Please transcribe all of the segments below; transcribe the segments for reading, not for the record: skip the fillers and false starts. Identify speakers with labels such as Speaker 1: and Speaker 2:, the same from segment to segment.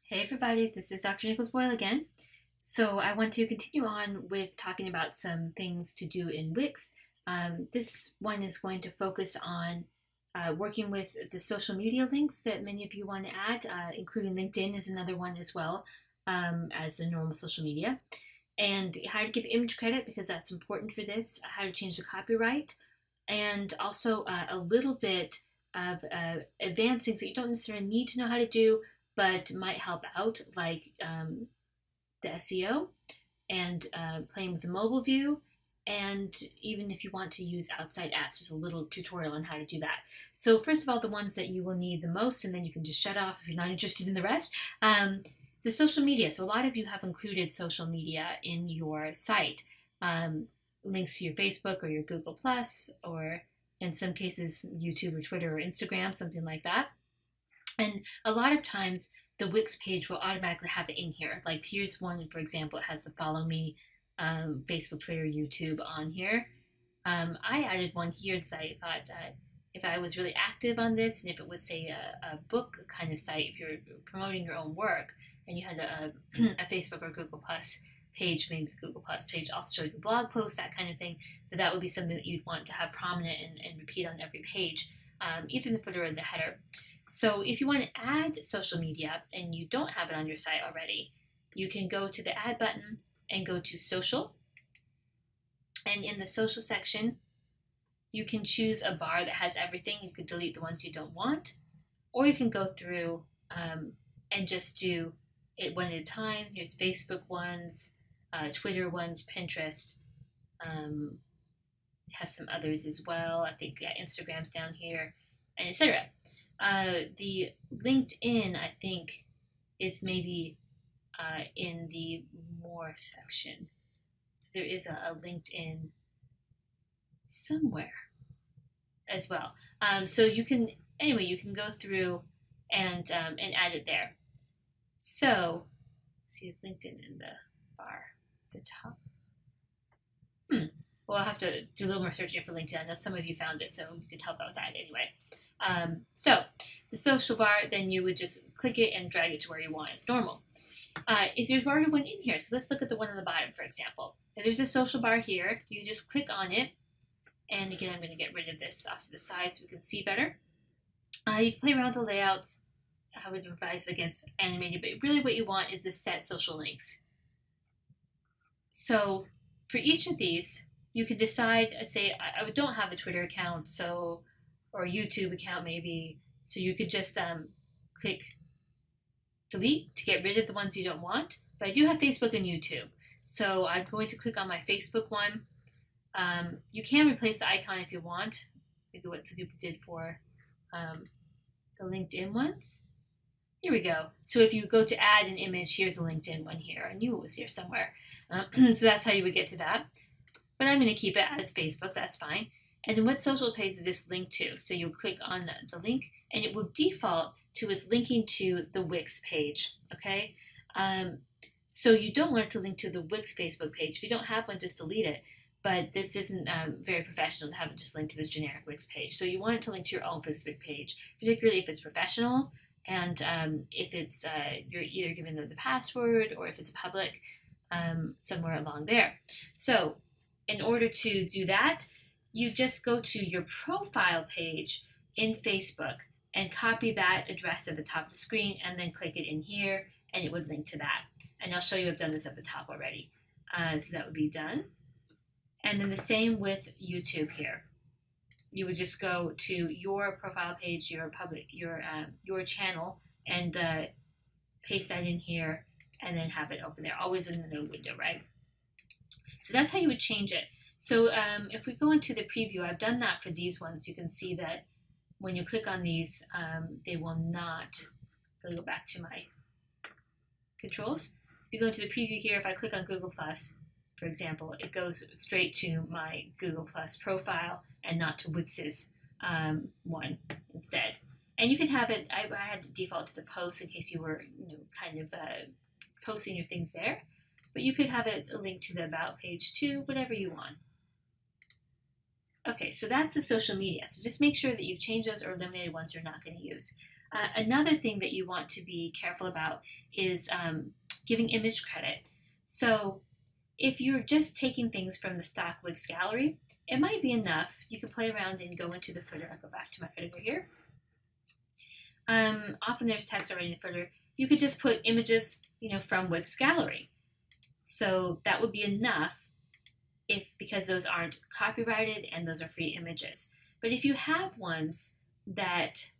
Speaker 1: Hey everybody, this is Dr. Nichols-Boyle again. So I want to continue on with talking about some things to do in Wix. This one is going to focus on working with the social media links that many of you want to add, including LinkedIn is another one as well as a normal social media. And how to give image credit because that's important for this, how to change the copyright, and also a little bit of advanced things that you don't necessarily need to know how to do, but might help out, like the SEO and playing with the mobile view, and even if you want to use outside apps, there's a little tutorial on how to do that. So first of all, the ones that you will need the most, and then you can just shut off if you're not interested in the rest. The social media. So a lot of you have included social media in your site. Links to your Facebook or your Google Plus, or in some cases YouTube or Twitter or Instagram, something like that. And a lot of times the Wix page will automatically have it in here. Like here's one, for example, it has the follow me, Facebook, Twitter, YouTube on here. I added one here because I thought if I was really active on this, and if it was, say, a book kind of site, if you're promoting your own work and you had a Facebook or Google Plus page, maybe the Google Plus page also showed the blog posts, that kind of thing, that would be something that you'd want to have prominent and repeat on every page, either in the footer or in the header. So if you want to add social media and you don't have it on your site already, you can go to the add button and go to social. And in the social section, you can choose a bar that has everything. You can delete the ones you don't want, or you can go through and just do it one at a time. Here's Facebook ones, Twitter ones, Pinterest. Has some others as well. I think Instagram's down here, and etc. The LinkedIn, I think, is maybe in the more section. So there is a LinkedIn somewhere as well. So you can, anyway, you can go through and add it there. So, let's see, is LinkedIn in the bar at the top? Well, I'll have to do a little more searching for LinkedIn. I know some of you found it, so you could help out with that anyway. So the social bar, then you would just click it and drag it to where you want as normal. If there's already one in here, so let's look at the one on the bottom, for example. If there's a social bar here, you just click on it. And again, I'm going to get rid of this off to the side so we can see better. You can play around with the layouts. I would advise against animated, but really what you want is to set social links. So for each of these, you could decide, say, I don't have a Twitter account, so, or a YouTube account maybe, so you could just click delete to get rid of the ones you don't want. But I do have Facebook and YouTube, so I'm going to click on my Facebook one. You can replace the icon if you want, maybe what some people did for the LinkedIn ones. Here we go. So if you go to add an image, here's a LinkedIn one here. I knew it was here somewhere. So that's how you would get to that. But I'm going to keep it as Facebook. That's fine. And then what social page is this link to? So you'll click on the link, and it will default to its linking to the Wix page. Okay. So you don't want it to link to the Wix Facebook page. If you don't have one, just delete it. But this isn't very professional to have it just linked to this generic Wix page. So you want it to link to your own Facebook page, particularly if it's professional, and if it's you're either giving them the password or if it's public, somewhere along there. So in order to do that, you just go to your profile page in Facebook and copy that address at the top of the screen and then click it in here, and it would link to that. And I'll show you I've done this at the top already. So that would be done. And then the same with YouTube here. You would just go to your profile page, your public, your channel, and paste that in here, and then have it open there, always in the new window, right? So that's how you would change it. So if we go into the preview, I've done that for these ones. You can see that when you click on these, they will not. I'll go back to my controls. If you go into the preview here, if I click on Google Plus, for example, it goes straight to my Google Plus profile and not to Wix's one instead. And you can have it, I had to default to the post in case you were kind of posting your things there. But you could have it linked to the About page too, whatever you want. Okay, so that's the social media. So just make sure that you've changed those or eliminated ones you're not going to use. Another thing that you want to be careful about is giving image credit. So if you're just taking things from the stock Wix gallery, it might be enough. You can play around and go into the footer. I'll go back to my footer here. Often there's text already in the footer. You could just put images, from Wix gallery. So that would be enough because those aren't copyrighted and those are free images. But if you have ones that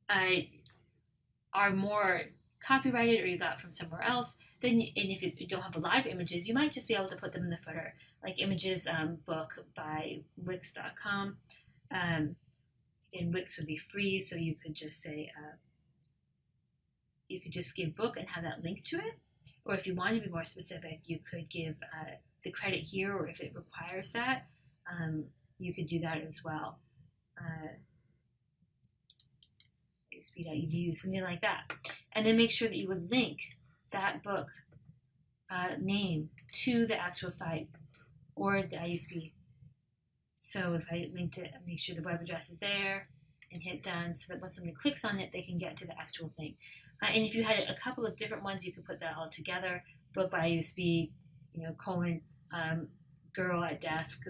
Speaker 1: are more copyrighted or you got from somewhere else, then and if you don't have a lot of images, you might just be able to put them in the footer, like images book by Wix.com. And Wix would be free, so you could just say you could just give book and have that link to it. Or if you want to be more specific, you could give the credit here, or if it requires that, you could do that as well. Speed.edu, something like that. And then make sure that you would link that book name to the actual site or the IUSB. So if I linked it, make sure the web address is there and hit done so that when somebody clicks on it, they can get to the actual thing. And if you had a couple of different ones, you could put that all together. Book by IUSB, colon, girl at desk,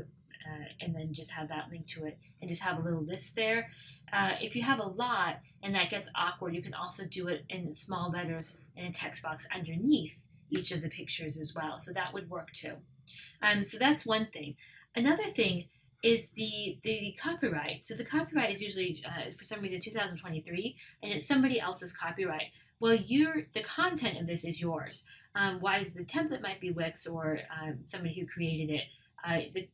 Speaker 1: and then just have that link to it and just have a little list there. If you have a lot and that gets awkward, you can also do it in small letters in a text box underneath each of the pictures as well. So that would work too. So that's one thing. Another thing is the copyright. So the copyright is usually, for some reason, 2023, and it's somebody else's copyright. Well, the content of this is yours. Why the template might be Wix or somebody who created it.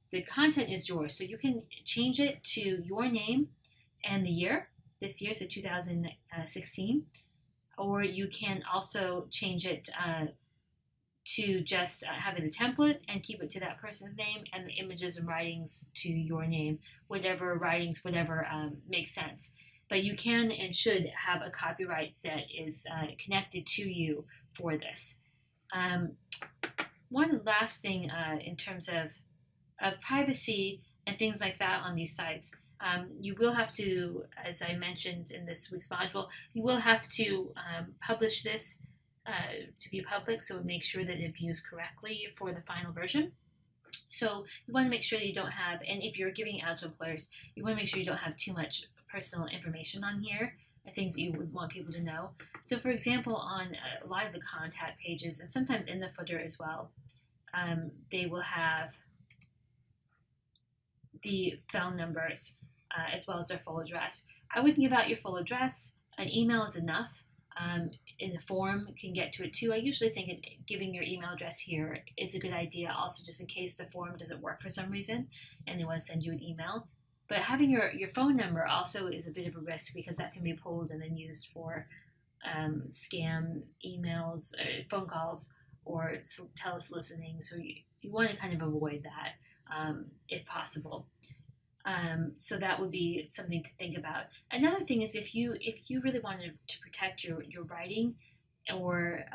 Speaker 1: The content is yours, so you can change it to your name and the year, this year, so 2016, or you can also change it to just have it a template and keep it to that person's name, and the images and writings to your name, whatever makes sense. But you can and should have a copyright that is connected to you for this. One last thing in terms of privacy and things like that on these sites. You will have to, as I mentioned in this week's module, you will have to publish this to be public, so make sure that it views correctly for the final version. So you want to make sure that you don't have, and if you're giving it out to employers, you want to make sure you don't have too much personal information on here, things that you would want people to know. So for example, on a lot of the contact pages, and sometimes in the footer as well, they will have the phone numbers as well as their full address. I wouldn't give out your full address. An email is enough. In the form can get to it too. I usually think giving your email address here is a good idea, also just in case the form doesn't work for some reason and they want to send you an email. But having your phone number also is a bit of a risk because that can be pulled and then used for scam emails, phone calls, or telesoliciting. So you want to kind of avoid that if possible. So that would be something to think about. Another thing is if you really wanted to protect your writing or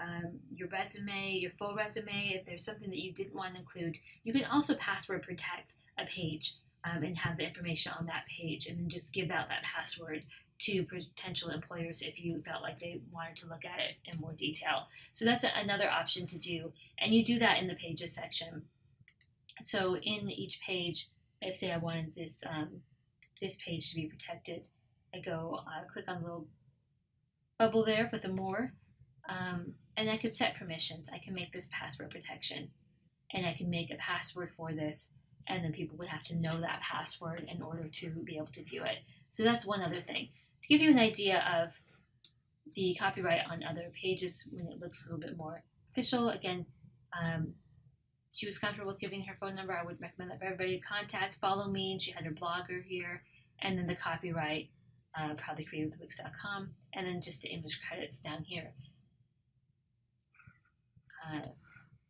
Speaker 1: your resume, your full resume, if there's something that you didn't want to include, you can also password protect a page and have the information on that page, and then just give out that password to potential employers if you felt like they wanted to look at it in more detail. So that's another option to do, and you do that in the pages section. So in each page, if say I wanted this page to be protected, I go click on the little bubble there with the more, and I could set permissions. I can make this password protection, and I can make a password for this, and then people would have to know that password in order to be able to view it. So that's one other thing. To give you an idea of the copyright on other pages when it looks a little bit more official, again, she was comfortable with giving her phone number. I would recommend that for everybody to contact, follow me, and she had her blogger here, and then the copyright, proudly created with Wix.com, and then just the image credits down here.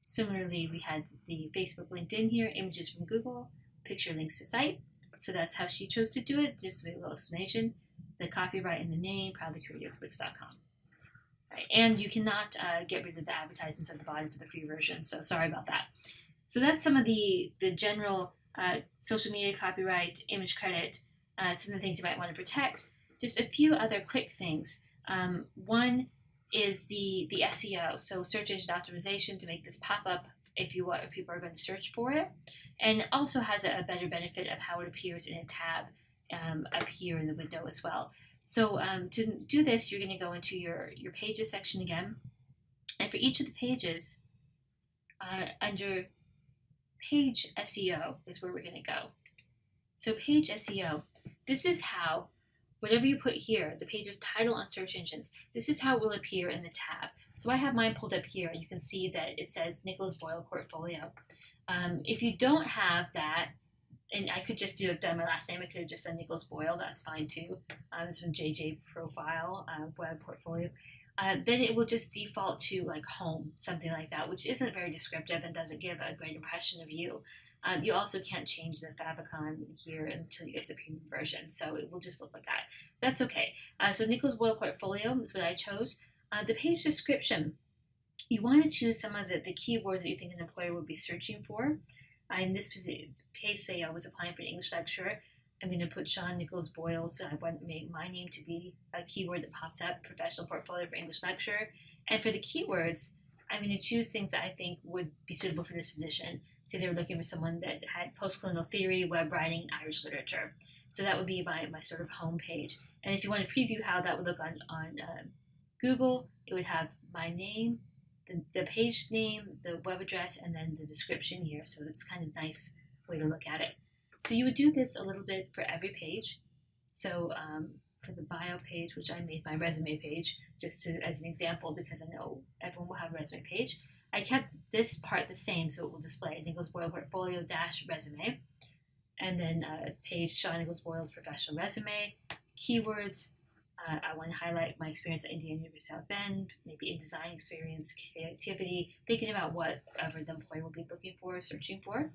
Speaker 1: Similarly, we had the Facebook LinkedIn here, images from Google, picture links to site. So that's how she chose to do it, just a little explanation. The copyright and the name, proudly created with Wix.com. Right. And you cannot get rid of the advertisements at the bottom for the free version, so sorry about that. So that's some of the general social media copyright, image credit, some of the things you might want to protect. just a few other quick things. One is the SEO, so search engine optimization, to make this pop up if people are going to search for it, and it also has a better benefit of how it appears in a tab up here in the window as well. So to do this, you're going to go into your pages section again, and for each of the pages, under page SEO is where we're going to go. So page SEO, this is how whatever you put here, the page's title on search engines, this is how it will appear in the tab. So I have mine pulled up here, and you can see that it says Nichols-Boyle Portfolio. If you don't have that, and I could just have done my last name, I could have just done Nichols-Boyle, that's fine too. It's from JJ Profile, Web Portfolio. Then it will just default to like home, something like that, which isn't very descriptive and doesn't give a great impression of you. You also can't change the favicon here until you get to the premium version, so it will just look like that. That's okay. So Nichols-Boyle Portfolio is what I chose. The page description, you want to choose some of the keywords that you think an employer would be searching for. In this case, say I was applying for an English lecturer, I'm going to put Sean Nichols-Boyle, so I want to make my name to be a keyword that pops up, professional portfolio for English lecturer. And for the keywords, I'm going to choose things that I think would be suitable for this position. Say they were looking for someone that had post-colonial theory, web writing, Irish literature. So that would be my sort of home page. And if you want to preview how that would look on Google, it would have my name, the page name, the web address, and then the description here. So it's kind of nice way to look at it. So you would do this a little bit for every page. So for the bio page, which I made my resume page, just as an example, because I know everyone will have a resume page, I kept this part the same, so it will display Nichols-Boyle Portfolio - resume, and then page Sean Nichols-Boyle's professional resume, keywords. I want to highlight my experience at Indiana University South Bend, maybe in design experience, creativity, thinking about whatever the employer will be looking for, searching for.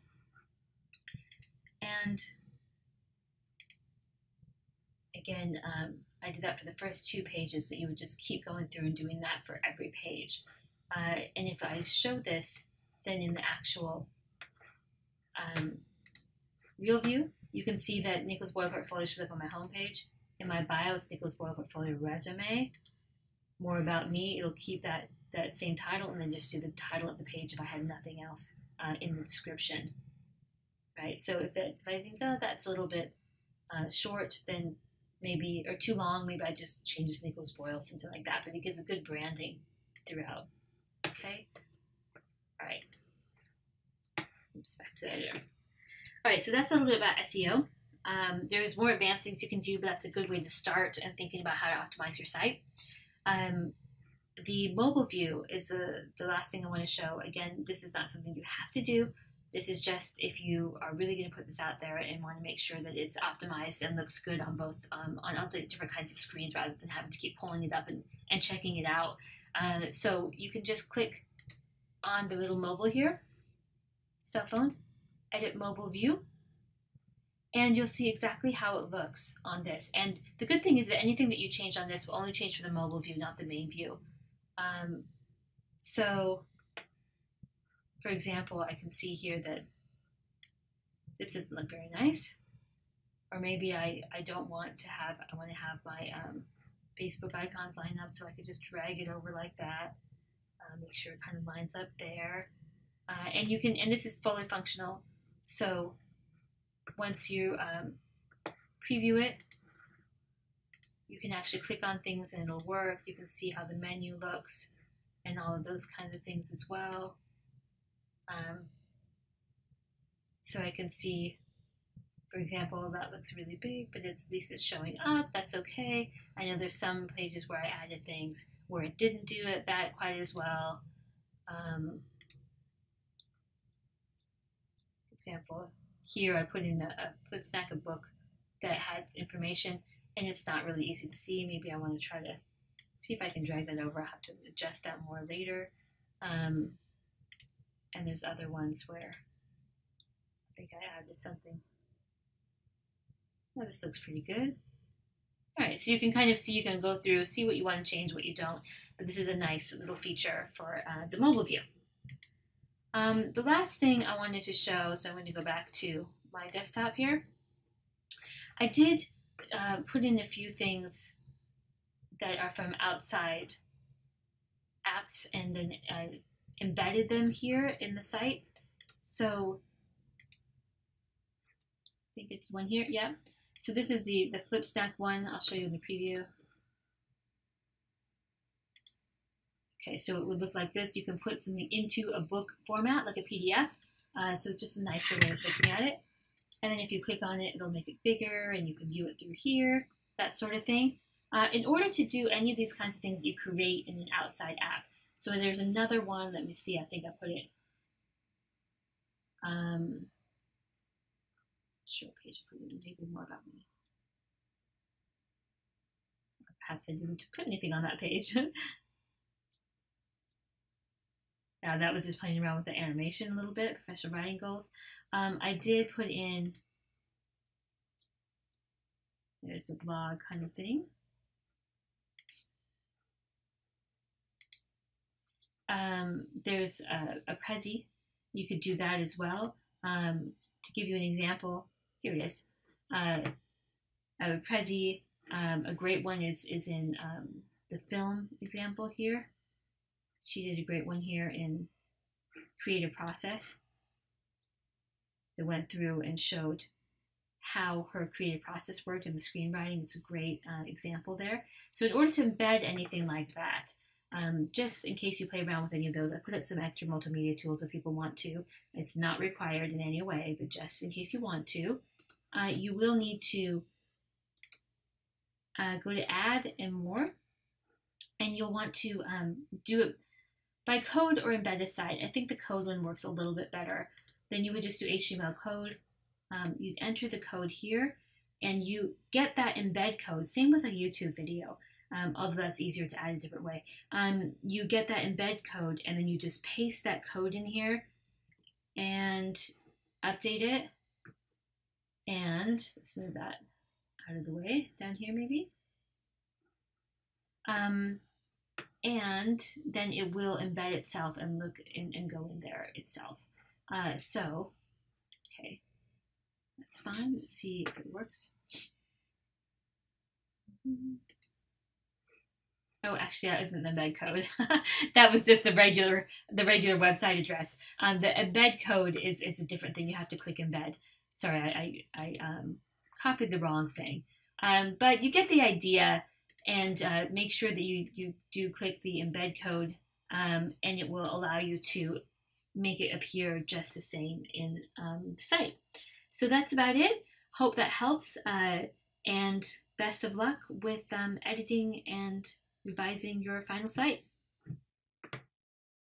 Speaker 1: And again, I did that for the first 2 pages, so you would just keep going through and doing that for every page. And if I show this, then in the actual real view, you can see that Nichols-Boyle Portfolio shows up on my homepage. In my bio, it's Nichols-Boyle Portfolio Resume. More about me, it'll keep that same title, and then just do the title of the page if I had nothing else in the description. Right, so if I think, oh, that's a little bit short, then maybe, or too long, maybe I just change it to Nichols-Boyle, something like that, but it gives a good branding throughout. Okay, all right, oops, back to the editor. All right, so that's a little bit about SEO. There's more advanced things you can do, but that's a good way to start and thinking about how to optimize your site. The mobile view is the last thing I want to show. Again, this is not something you have to do. This is just if you are really going to put this out there and want to make sure that it's optimized and looks good on both on all the different kinds of screens, rather than having to keep pulling it up and checking it out. So you can just click on the little mobile here, cell phone, edit mobile view, and you'll see exactly how it looks on this. And the good thing is that anything that you change on this will only change for the mobile view, not the main view. So for example, I can see here that this doesn't look very nice. Or maybe I don't want to have, I want to have my Facebook icons line up, so I could just drag it over like that. Make sure it kind of lines up there. And you can, and this is fully functional. So once you preview it, you can actually click on things and it'll work. You can see how the menu looks and all of those kinds of things as well. So I can see, for example, that looks really big, but at least it's showing up. That's okay. I know there's some pages where I added things where it didn't do that quite as well. For example, here I put in a Flipstack, a book that had information, and it's not really easy to see. Maybe I want to try to see if I can drag that over. I'll have to adjust that more later. And there's other ones where I think I added something. Oh, this looks pretty good. All right, so you can kind of see, you can go through, see what you want to change, what you don't. But this is a nice little feature for the mobile view. The last thing I wanted to show, so I'm going to go back to my desktop here. I did put in a few things that are from outside apps and then embedded them here in the site. So I think it's one here, yeah. So this is the flip stack one. I'll show you in the preview. Okay, so it would look like this. You can put something into a book format, like a PDF. So it's just a nicer way of looking at it. And then if you click on it, it'll make it bigger and you can view it through here, that sort of thing. In order to do any of these kinds of things, you create in an outside app. So there's another one, let me see, I think I put it, show page, I put it maybe more about me. Perhaps I didn't put anything on that page. Yeah, that was just playing around with the animation a little bit, professional writing goals. I did put in, there's the blog kind of thing. There's a Prezi. You could do that as well. To give you an example, here it is. A Prezi, a great one is in the film example here. She did a great one here in creative process. That went through and showed how her creative process worked in the screenwriting. It's a great example there. So in order to embed anything like that, just in case you play around with any of those, I put up some extra multimedia tools if people want to. It's not required in any way, but just in case you want to, you will need to go to Add and More, and you'll want to do it by code or embedded site. I think the code one works a little bit better. Then you would just do HTML code. You'd enter the code here, and you get that embed code. Same with a YouTube video, although that's easier to add a different way. You get that embed code, and then you just paste that code in here and update it. And let's move that out of the way, down here maybe. And then it will embed itself and look and go in there itself. So, okay, that's fine. Let's see if it works. Oh, actually, that isn't the embed code. That was just the regular website address. The embed code is a different thing. You have to click embed. Sorry, I copied the wrong thing. But you get the idea. And make sure that you do click the embed code, and it will allow you to make it appear just the same in the site. So that's about it. Hope that helps, and best of luck with editing and revising your final site.